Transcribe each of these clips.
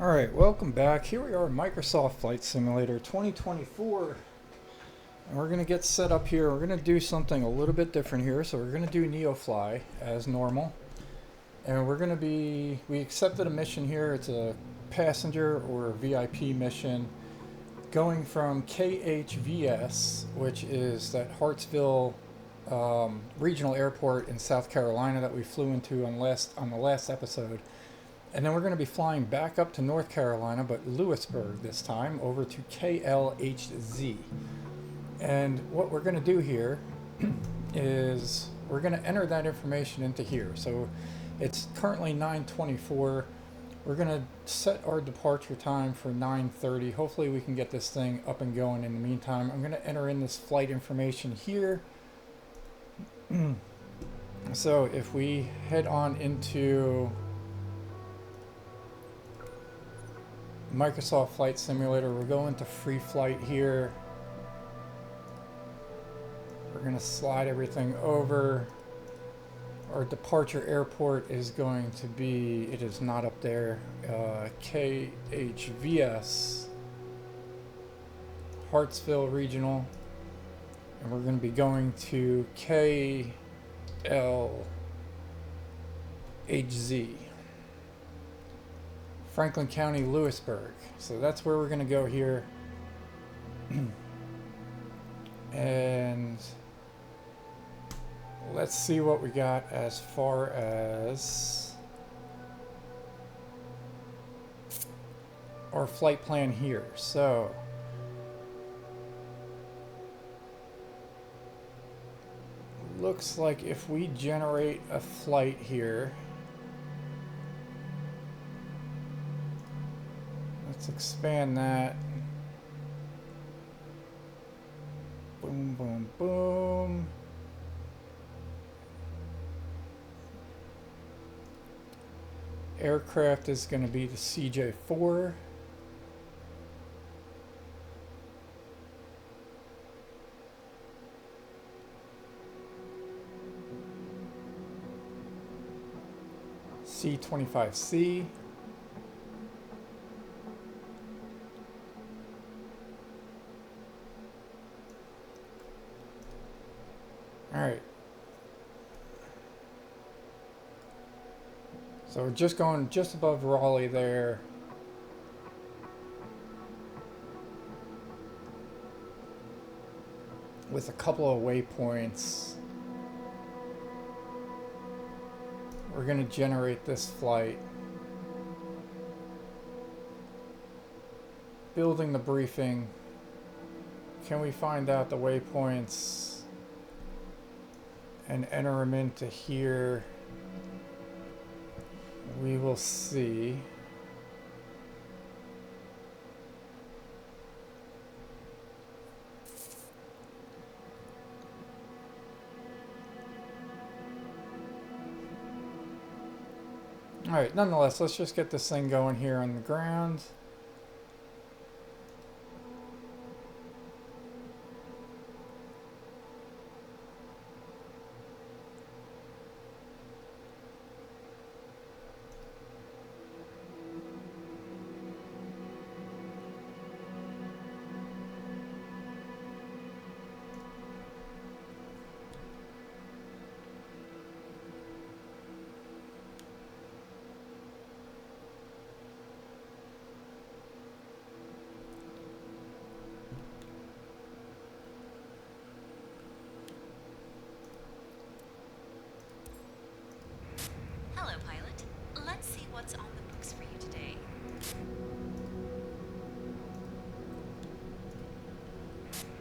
Alright, welcome back. Here we are, Microsoft Flight Simulator 2024. And we're going to get set up here. We're going to do something a little bit different here. So we're going to do NeoFly as normal. And we accepted a mission here. It's a passenger or VIP mission going from KHVS, which is that Hartsville Regional Airport in South Carolina that we flew into on the last episode. And then we're going to be flying back up to North Carolina, but Louisburg this time, over to KLHZ. And what we're going to do here is we're going to enter that information into here. So it's currently 9:24. We're going to set our departure time for 9:30. Hopefully we can get this thing up and going in the meantime. I'm going to enter in this flight information here. So if we head on into Microsoft Flight Simulator, we're going to free flight here. We're going to slide everything over. Our departure airport is going to be, it is not up there, KHVS, Hartsville Regional. And we're going to be going to KLHZ. Franklin County, Louisburg. So that's where we're going to go here. And let's see what we got as far as our flight plan here. So looks like if we generate a flight here, let's expand that. Boom, boom, boom. Aircraft is going to be the CJ4. C-25C. All right. So we're just going just above Raleigh there. With a couple of waypoints. We're going to generate this flight. Building the briefing. Can we find out the waypoints and enter them into here? We will see. All right, nonetheless, let's just get this thing going here on the ground. What's on the books for you today?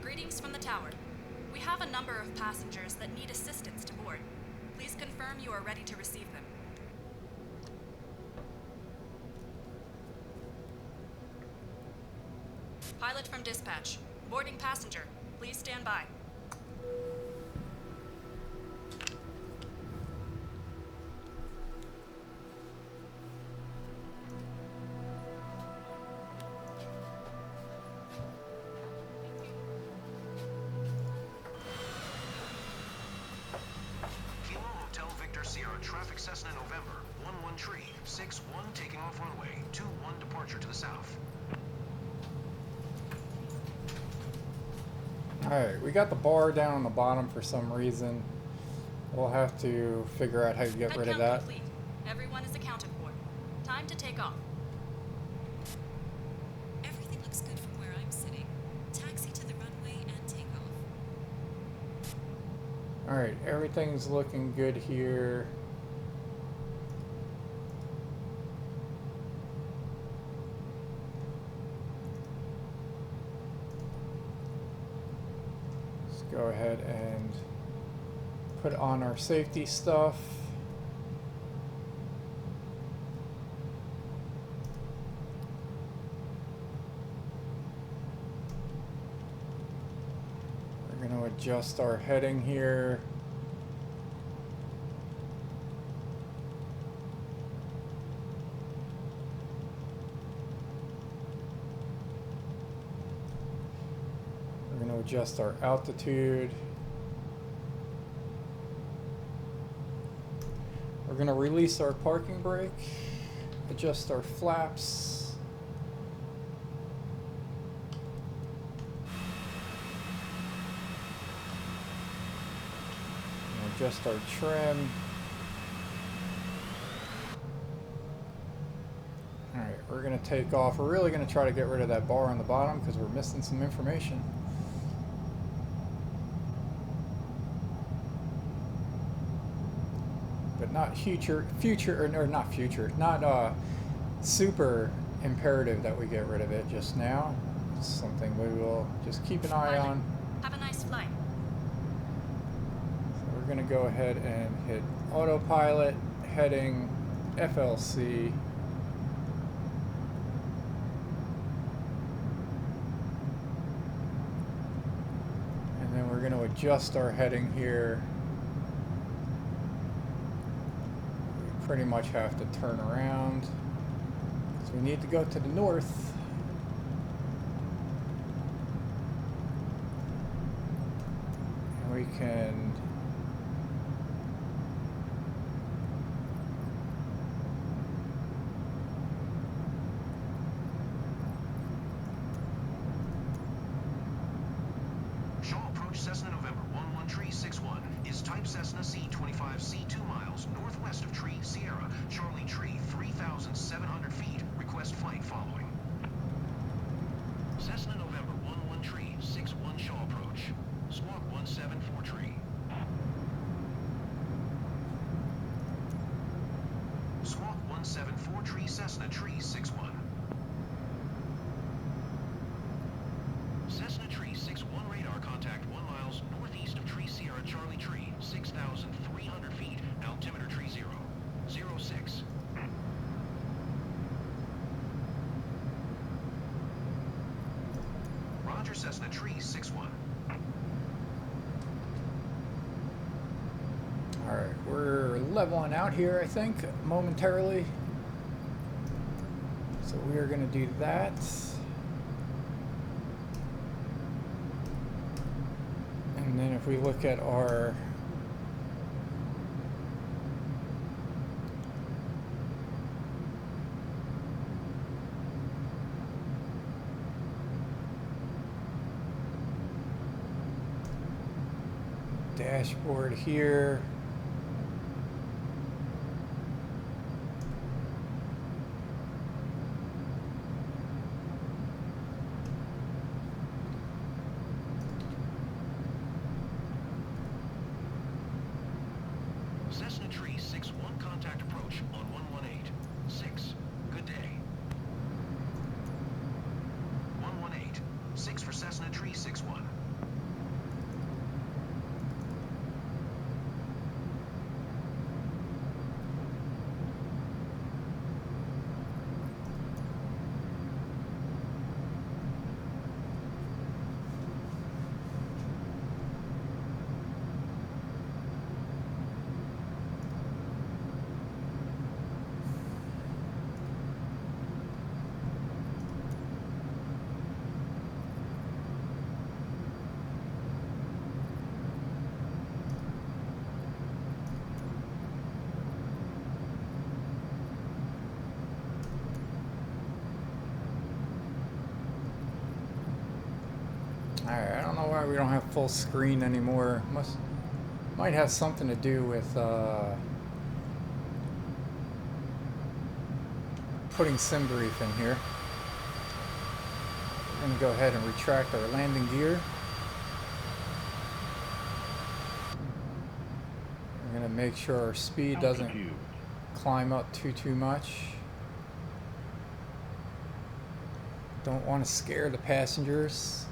Greetings from the tower. We have a number of passengers that need assistance to board. Please confirm you are ready to receive them. Pilot from dispatch. Boarding passenger. Please stand by. Traffic Cessna November, 11 tree, 61 taking off runway, 21 departure. Alright, we got the bar down on the bottom for some reason. We'll have to figure out how to get rid of Headcount that. complete. Everyone is accounted for. Time to take off. Everything looks good from where I'm sitting. Taxi to the runway and take off. Alright, everything's looking good here. Let's go ahead and put on our safety stuff. We're going to adjust our heading here. We're going to adjust our altitude. We're going to release our parking brake, adjust our flaps. And adjust our trim. Alright, we're going to take off. We're really going to try to get rid of that bar on the bottom because we're missing some information. But not not super imperative that we get rid of it just now. It's something we will just keep an eye on. Have a nice flight. So we're going to go ahead and hit autopilot, heading FLC. And then we're going to adjust our heading here. Pretty much have to turn around because we need to go to the north. And we can Shaw approach Cessna November 11 Tree 61 is type Cessna C25C 2 miles northwest of Tree Sierra, Charlie Tree 3,700 feet. Request flight following. Cessna November 11 Tree 61 Shaw approach. Squawk 174 Tree. Squawk 174 Tree Cessna Tree 61. Cessna Tree 61 radar contact 1 miles northeast of Tree Sierra, Charlie Tree 6,300 feet. Altimeter Tree 006. Roger, Cessna Tree 61. Alright, we're leveling out here, I think, momentarily. So we are going to do that. And then if we look at our dashboard here, Cessna Tree 61 contact approach on 118. 6. Good day. 118. 6 for Cessna Tree 61. Alright, I don't know why we don't have full screen anymore. Might have something to do with putting sim brief in here. We're going to go ahead and retract our landing gear. We're going to make sure our speed doesn't climb up too much. Don't want to scare the passengers.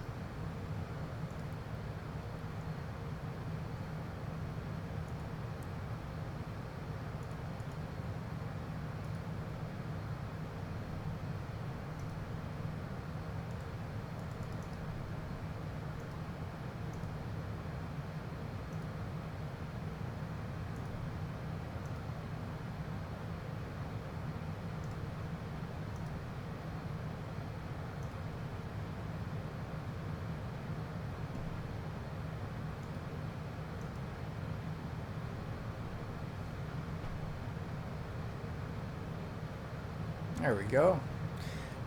There we go.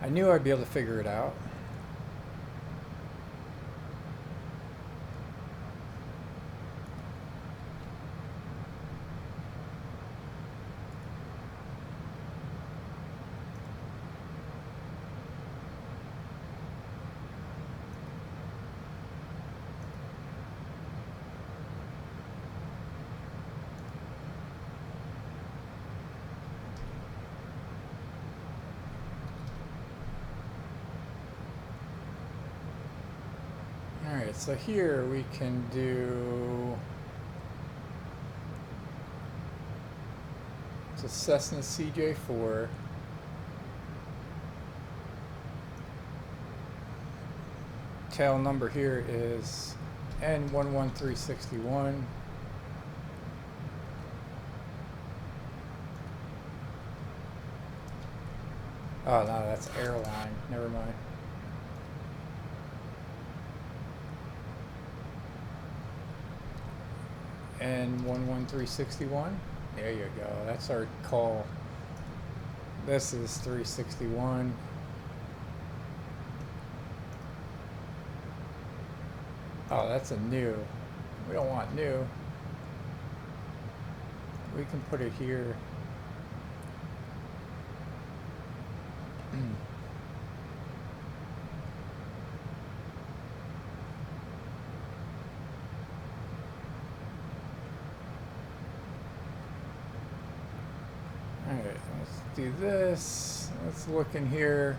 I knew I'd be able to figure it out. Alright, so here we can do, it's a Cessna CJ4. Tail number here is N11361. Oh no, that's airline, never mind. N11361. There you go. That's our call. This is 361. Oh, that's a new. We don't want new. We can put it here. Alright, let's do this. Let's look in here.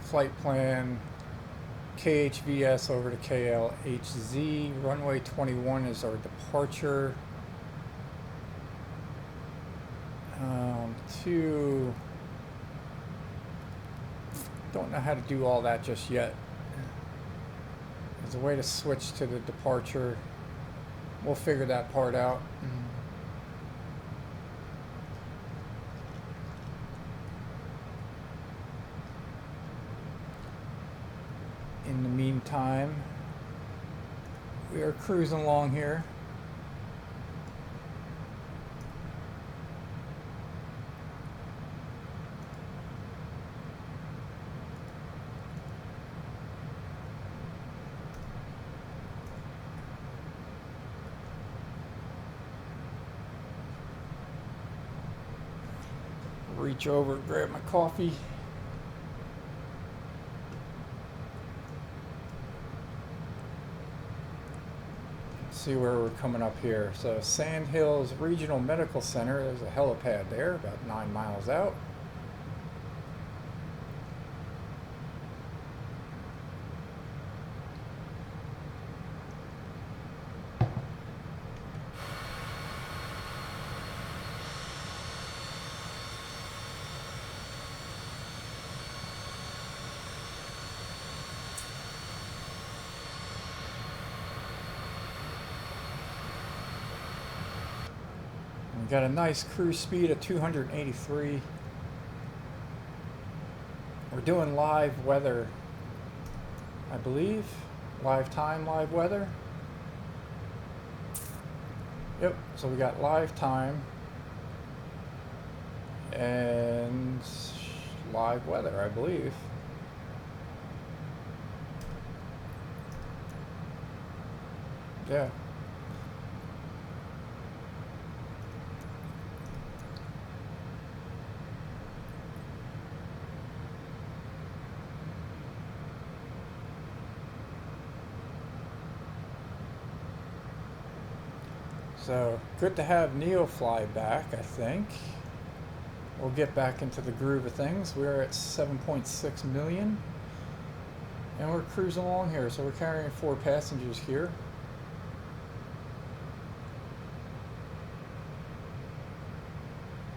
Flight plan. KHVS over to KLHZ. Runway 21 is our departure. Don't know how to do all that just yet. There's a way to switch to the departure. We'll figure that part out. In the meantime, we are cruising along here. Reach over, grab my coffee. See where we're coming up here. So Sand Hills Regional Medical Center, there's a helipad there about 9 miles out. We got a nice cruise speed of 283. We're doing live weather, I believe. Live time, live weather. Yep, so we got live time and live weather, I believe. Yeah. So, good to have NeoFly back, I think. We'll get back into the groove of things. We're at 7.6 million. And we're cruising along here. So we're carrying 4 passengers here.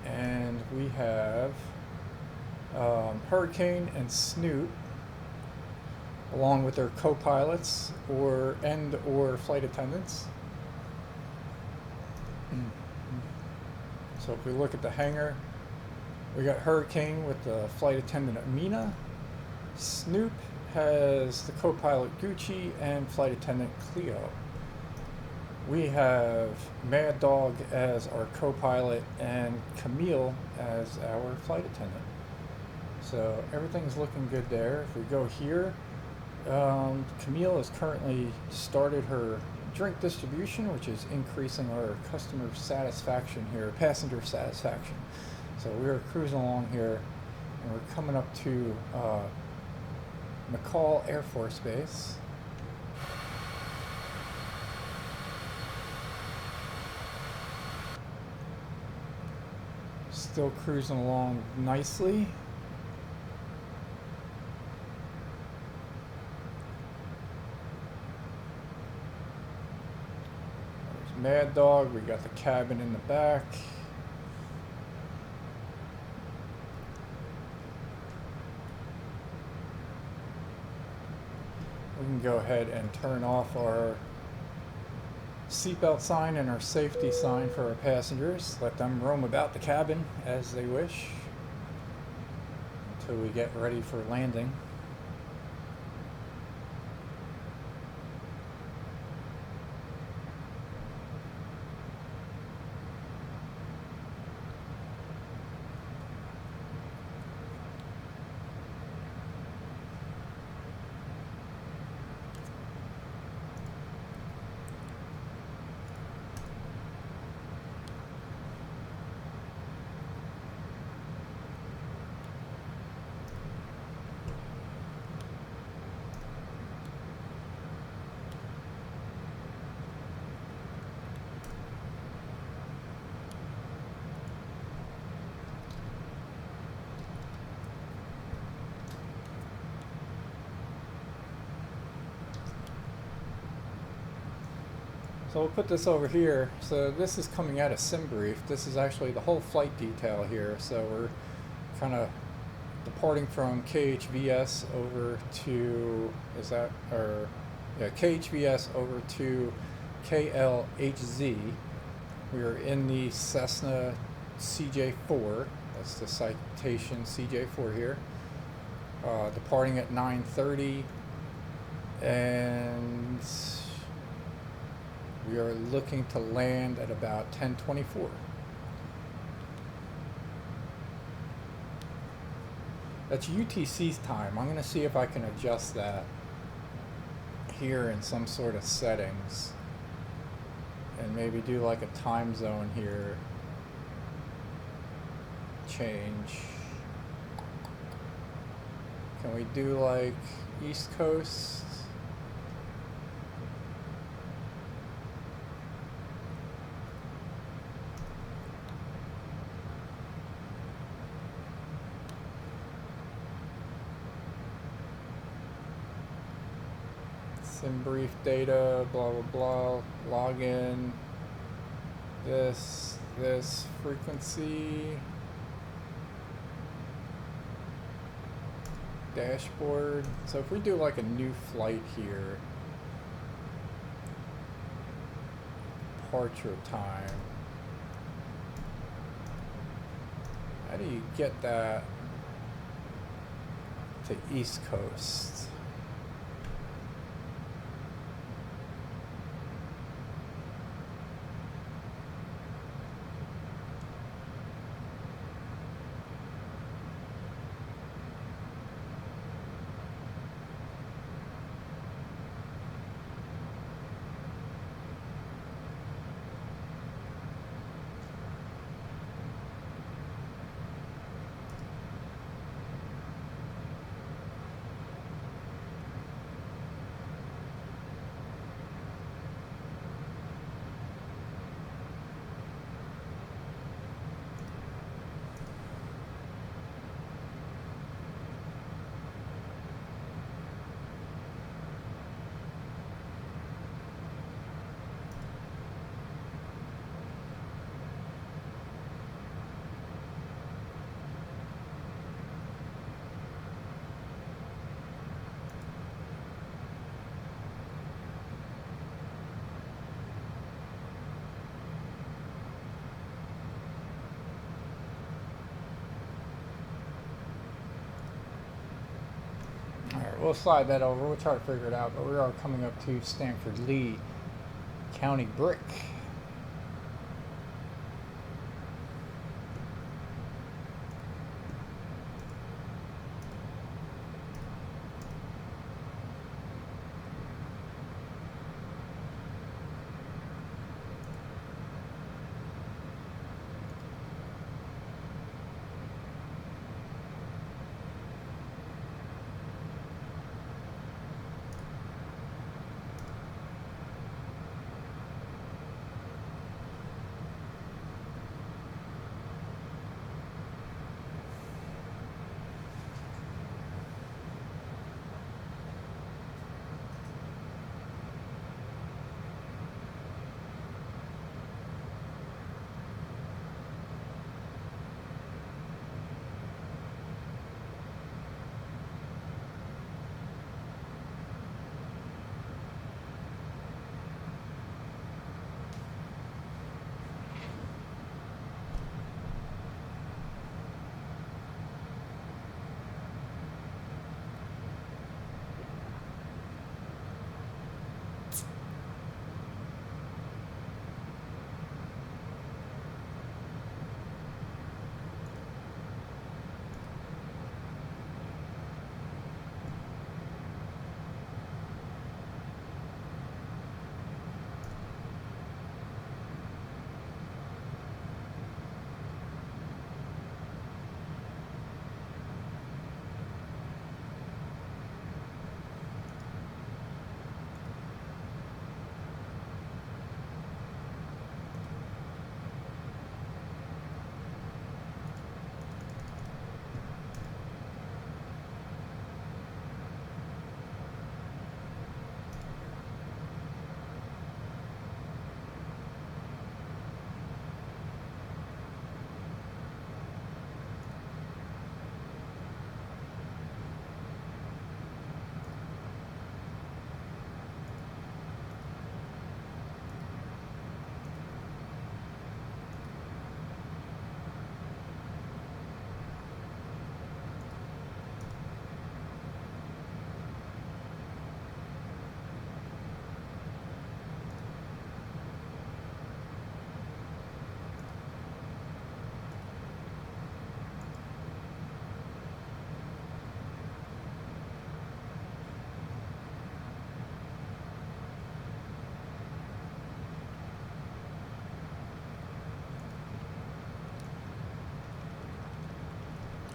And we have Hurricane and Snoop, along with their co-pilots or flight attendants. So if we look at the hangar, we got Hurricane with the flight attendant Amina. Snoop has the co-pilot Gucci and flight attendant Cleo. We have Mad Dog as our co-pilot and Camille as our flight attendant. So everything's looking good there. If we go here, Camille has currently started her drink distribution, which is increasing our customer satisfaction here, passenger satisfaction. So we're cruising along here, and we're coming up to McCall Air Force Base. Still cruising along nicely. There's Mad Dog. We got the cabin in the back. We can go ahead and turn off our seatbelt sign and our safety sign for our passengers. Let them roam about the cabin as they wish until we get ready for landing. So we'll put this over here. So this is coming out of SimBrief. This is actually the whole flight detail here. So we're kind of departing from KHVS over to, KHVS over to KLHZ. We are in the Cessna CJ4. That's the citation CJ4 here. Departing at 9:30, and we are looking to land at about 10:24. That's UTC's time. I'm going to see if I can adjust that here in some sort of settings. And maybe do like a time zone here. Change. Can we do like East Coast? SimBrief data, blah blah blah, login, this frequency, dashboard. So if we do like a new flight here, departure time, how do you get that to East Coast? we'll slide that over. We'll try to figure it out. But we are coming up to Stanford Lee County Brick.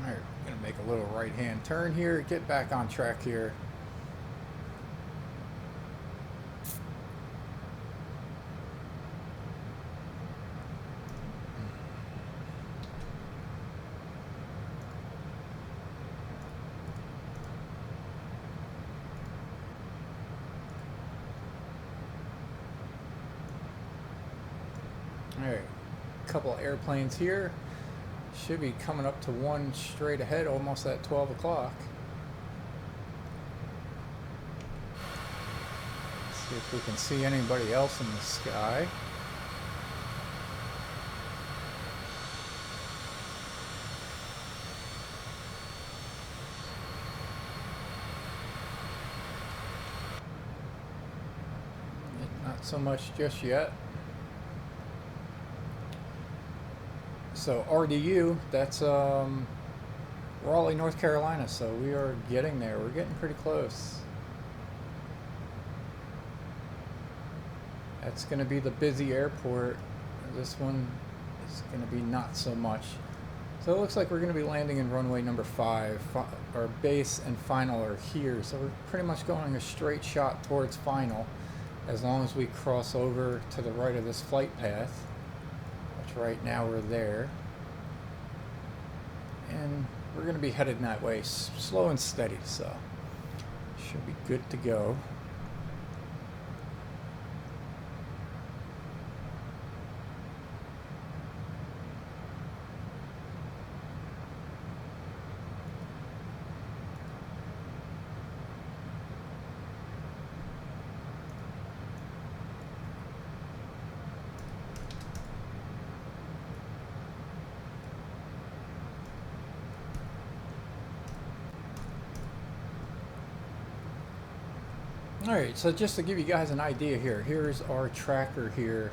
Alright, we're going to make a little right-hand turn here, get back on track here. Alright, couple airplanes here. Should be coming up to one straight ahead, almost at 12 o'clock. See if we can see anybody else in the sky. Not so much just yet. So RDU, that's Raleigh, North Carolina, so we are getting there. We're getting pretty close. That's going to be the busy airport. This one is going to be not so much. So it looks like we're going to be landing in runway number 5. Our base and final are here, so we're pretty much going a straight shot towards final as long as we cross over to the right of this flight path. Right now we're there, and we're going to be headed that way, slow and steady, so should be good to go. Alright, so just to give you guys an idea here, here's our tracker here.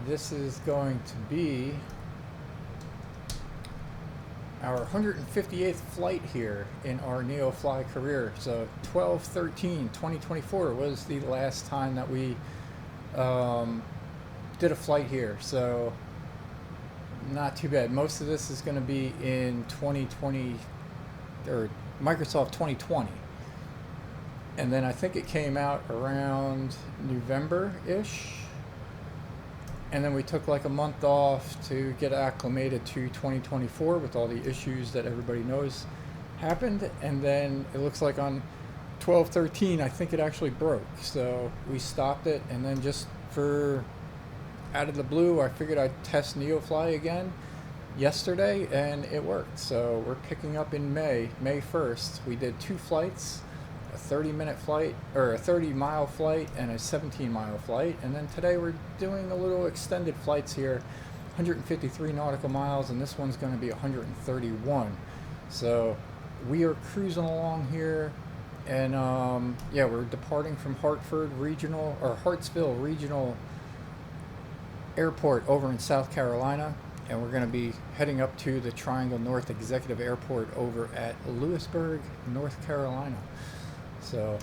This is going to be our 158th flight here in our NeoFly career. So 12/13/2024 was the last time that we did a flight here. So not too bad. Most of this is going to be in 2020 or Microsoft 2020. And then I think it came out around November-ish. And then we took like a month off to get acclimated to 2024 with all the issues that everybody knows happened. And then it looks like on 12/13, I think it actually broke. So we stopped it. And then just for out of the blue, I figured I'd test NeoFly again yesterday, and it worked. So we're picking up in May 1st. We did 2 flights. A 30-minute flight, or a 30-mile flight, and a 17-mile flight. And then today we're doing a little extended flights here, 153 nautical miles, and this one's going to be 131. So we are cruising along here, and yeah, we're departing from Hartsville Regional Airport over in South Carolina, and we're going to be heading up to the Triangle North Executive Airport over at Louisburg, North Carolina. So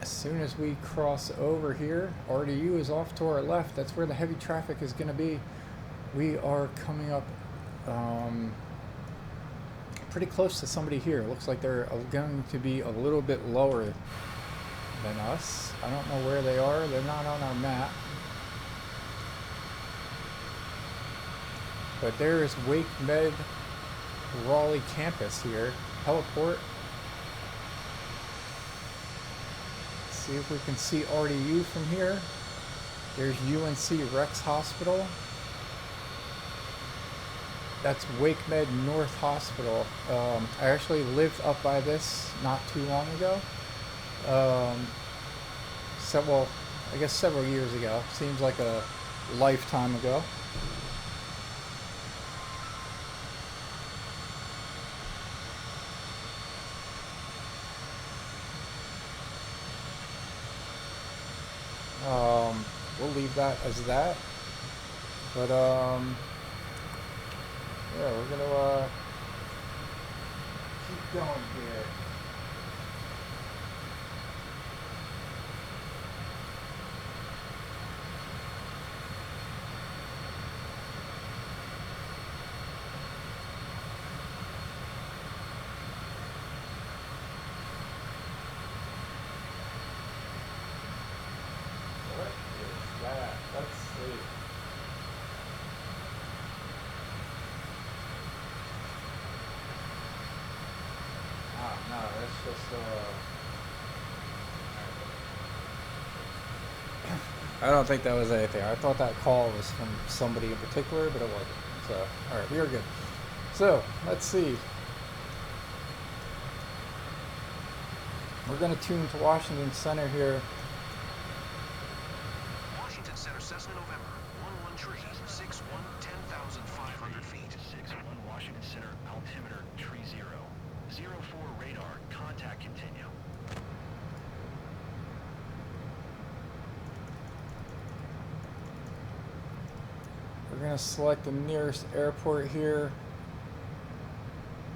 as soon as we cross over here, RDU is off to our left. That's where the heavy traffic is going to be. We are coming up pretty close to somebody here. Looks like they're going to be a little bit lower than us. I don't know where they are. They're not on our map. But there is Wake Med Raleigh campus here. Heliport. See if we can see RDU from here. There's UNC Rex Hospital. That's Wake Med North Hospital. I actually lived up by this not too long ago. Well, I guess several years ago. Seems like a lifetime ago. We'll leave that as that, but yeah, we're gonna keep going here. Let's see. No, that's just I don't think that was anything. I thought that call was from somebody in particular, but it wasn't. So, alright, we are good. So, let's see. We're going to tune to Washington Center here. Washington Center, Cessna November, 113, 61, 10,500 feet. 61 Washington Center, altimeter, tree 0. 04 radar, contact continue. We're going to select the nearest airport here,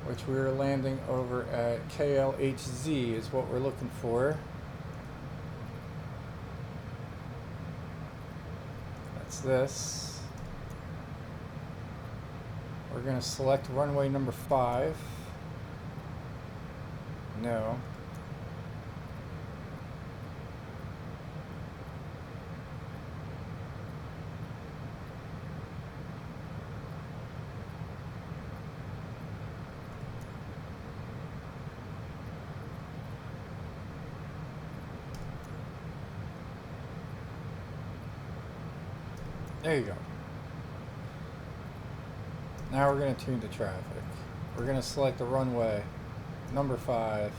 which we're landing over at KLHZ is what we're looking for. That's this. We're going to select runway number 5. No. There you go. Now we're going to tune to traffic. We're going to select the runway number 5.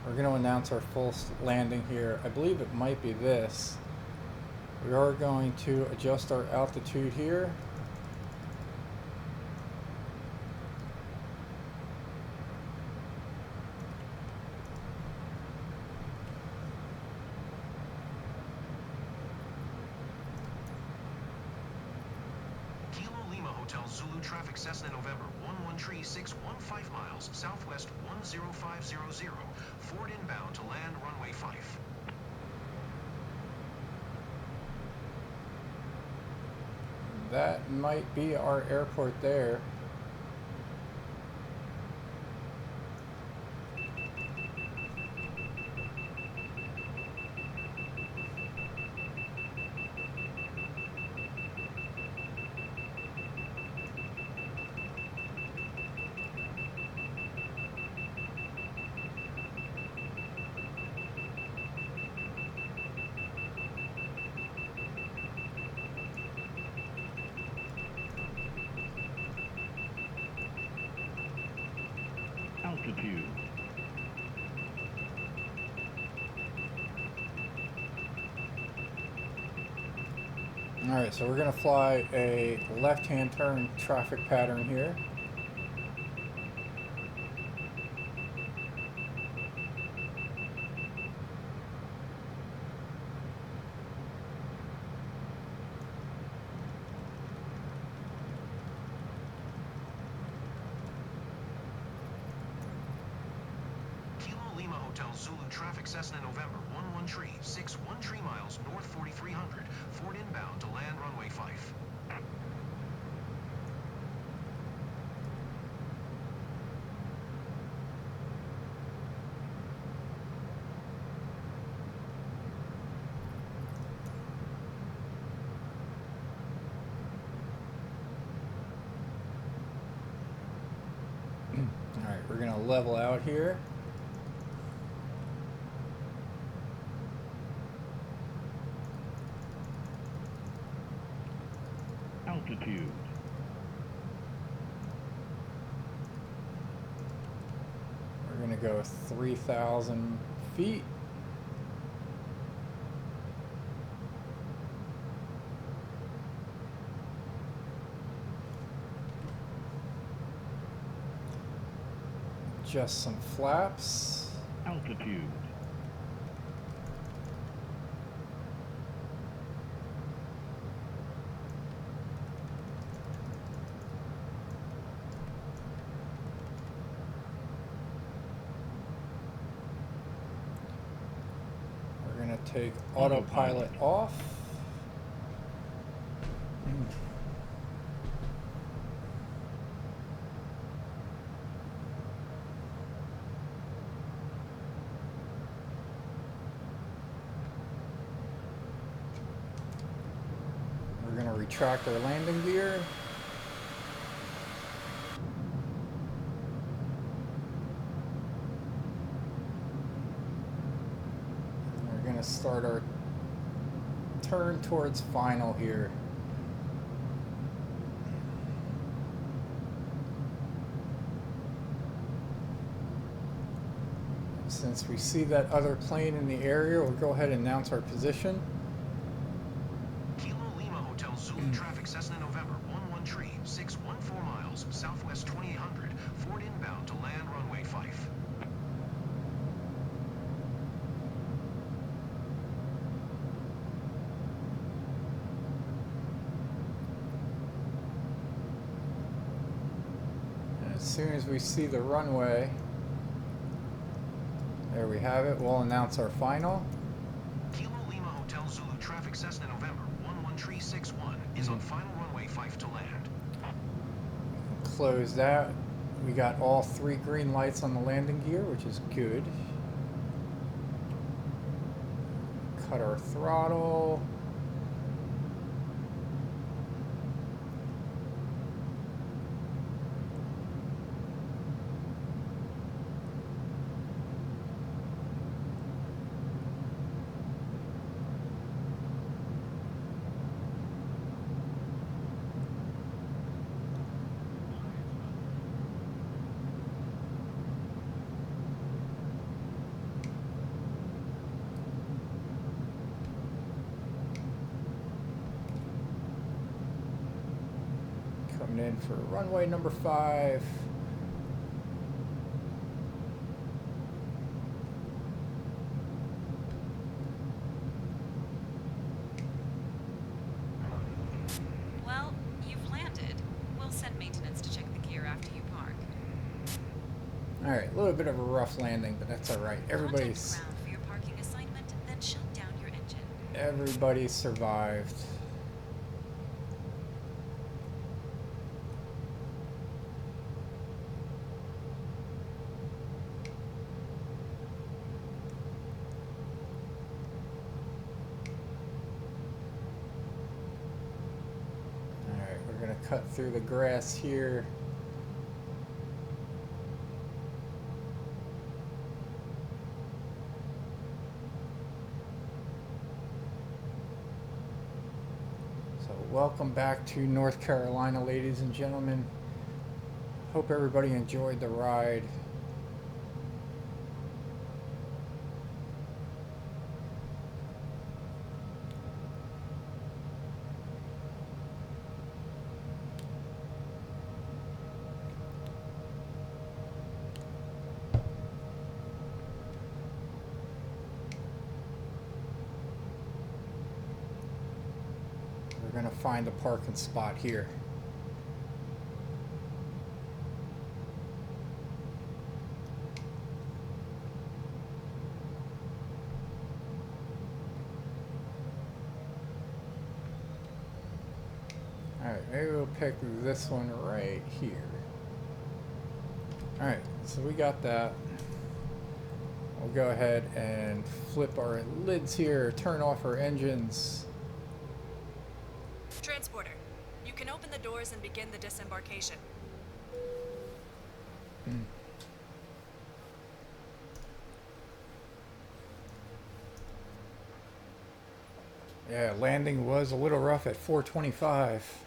We're going to announce our full landing here. I believe it might be this. We are going to adjust our altitude here. Hotel Zulu traffic Cessna November 113 15 miles southwest 10500. Ford inbound to land runway 5. That might be our airport there. Altitude. Alright, so we're going to fly a left-hand turn traffic pattern here. Hotel Zulu traffic Cessna November 113 miles north 4300. Ford inbound to land runway 5. Alright, we're going to level out here. Altitude. We're going to go 3,000 feet. Just some flaps. Altitude. We're going to take autopilot off. We're going to retract our landing gear. We're going to start our turn towards final here. Since we see that other plane in the area, we'll go ahead and announce our position. Kilo Lima Hotel Zulu traffic Cessna November 113 miles southwest 2800. Ford inbound to land runway 5. And as soon as we see the runway, there we have it, we'll announce our final. Kilo Lima Hotel Zulu traffic Cessna November 11361 is on final runway 5 to land. Close that. We got all 3 green lights on the landing gear, which is good. Cut our throttle. Coming in for runway number 5. Well, you've landed. Alright, a little bit of a rough landing, but that's alright. Contact Everybody's ground for your parking assignment, then shut down your engine. everybody survived. Alright, we're gonna cut through the grass here. Welcome back to North Carolina, ladies and gentlemen. Hope everybody enjoyed the ride. We're going to find a parking spot here. Alright, maybe we'll pick this one right here. Alright, so we got that. We'll go ahead and flip our lids here, turn off our engines. Transporter, you can open the doors and begin the disembarkation. Yeah, landing was a little rough at 425.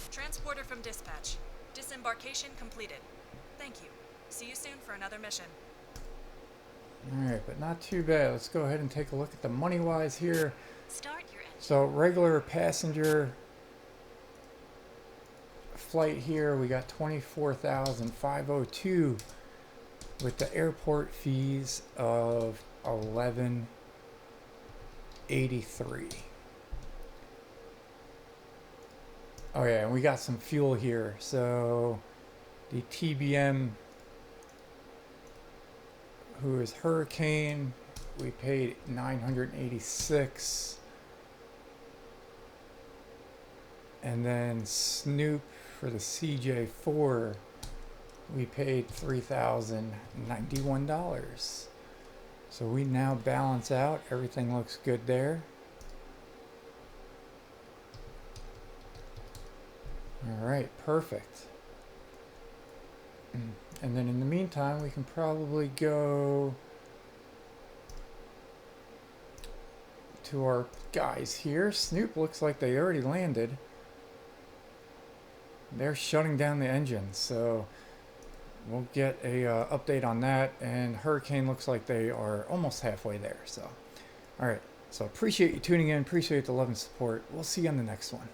Transporter from dispatch. Disembarkation completed. Thank you. See you soon for another mission. Alright, but not too bad. Let's go ahead and take a look at the money-wise here. Start your engine. So, regular passenger flight here, we got $24,502 with the airport fees of $11.83. Oh yeah, and we got some fuel here. So the TBM, who is Hurricane, we paid $986. And then Snoop for the CJ4, we paid $3,091. So we now balance out. Everything looks good there. All right, perfect. And then in the meantime, we can probably go to our guys here. Snoop looks like they already landed. They're shutting down the engine, so we'll get a update on that. And Hurricane looks like they are almost halfway there. So, all right. So appreciate you tuning in. Appreciate the love and support. We'll see you on the next one.